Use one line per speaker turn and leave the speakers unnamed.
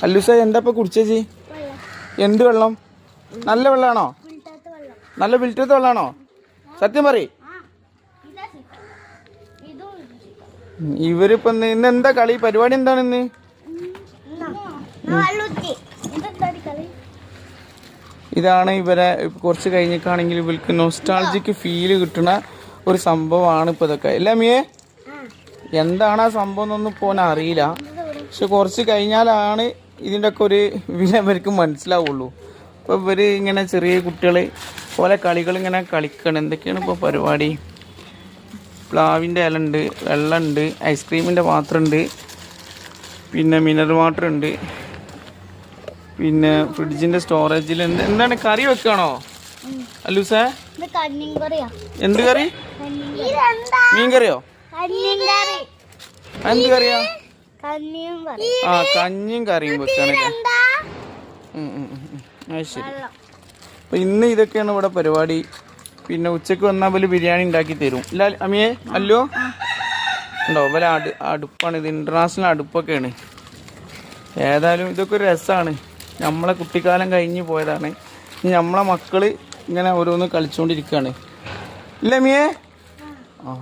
അല്ലൂസ എന്താ ഇപ്പൊ കുടിച്ചേച്ചി? എന്ത് വെള്ളം? നല്ല വെള്ളാണോ? നല്ല ഫിൽറ്ററത്തെ വെള്ളാണോ? സത്യം പറ. ഇവരിപ്പോ ഇന്ന് എന്താ കളി? പരിപാടി എന്താണ് ഇന്ന്? ഇതാണ് ഇവരെ കുറച്ച് കഴിഞ്ഞിട്ടാണെങ്കിൽ ഇവർക്ക് നൊസ്റ്റാൾജിക്ക് ഫീല് കിട്ടുന്ന ഒരു സംഭവമാണ് ഇപ്പൊ ഇതൊക്കെ. അല്ലേ മിയേ? എന്താണ് ആ സംഭവം എന്നൊന്നും പോകാൻ അറിയില്ല. പക്ഷെ കുറച്ച് കഴിഞ്ഞാലാണ് ഇതിൻ്റെ ഒക്കെ ഒരു വില ഇവർക്ക് മനസ്സിലാവുള്ളൂ. അപ്പോൾ ഇവർ ഇങ്ങനെ ചെറിയ കുട്ടികൾ പോലെ കളികൾ ഇങ്ങനെ കളിക്കണം. എന്തൊക്കെയാണ് ഇപ്പോൾ പരിപാടി? പ്ലാവിൻ്റെ ഇല ഉണ്ട്, വെള്ളമുണ്ട്, ഐസ്ക്രീമിൻ്റെ പാത്രമുണ്ട്, പിന്നെ മിനറൽ വാട്ടർ ഉണ്ട്, പിന്നെ ഫ്രിഡ്ജിൻ്റെ സ്റ്റോറേജിൽ എന്താണ് കറി വെക്കുകയാണോ അല്ലൂസേ? എന്ത് കറി? മീൻ കറിയോ? എന്ത് കറിയാ? ആ കഞ്ഞിയും കറിയും വെക്കാനല്ലേ? ശരി. അപ്പൊ ഇന്ന് ഇതൊക്കെയാണ് ഇവിടെ പരിപാടി. പിന്നെ ഉച്ചക്ക് വന്നാൽ പോലെ ബിരിയാണി ഉണ്ടാക്കി തരും. ഇല്ല അമ്മിയെ? അല്ലോ ഉണ്ടോ? പോലെ അടുപ്പാണ് ഇത്, ഇന്റർനാഷണൽ അടുപ്പൊക്കെയാണ്. ഏതായാലും ഇതൊക്കെ ഒരു രസമാണ്. നമ്മളെ കുട്ടിക്കാലം കഴിഞ്ഞ് പോയതാണ്. നമ്മളെ മക്കള് ഇങ്ങനെ ഓരോന്ന് കളിച്ചുകൊണ്ടിരിക്കുകയാണ്. ഇല്ല അമ്മിയെ? ആ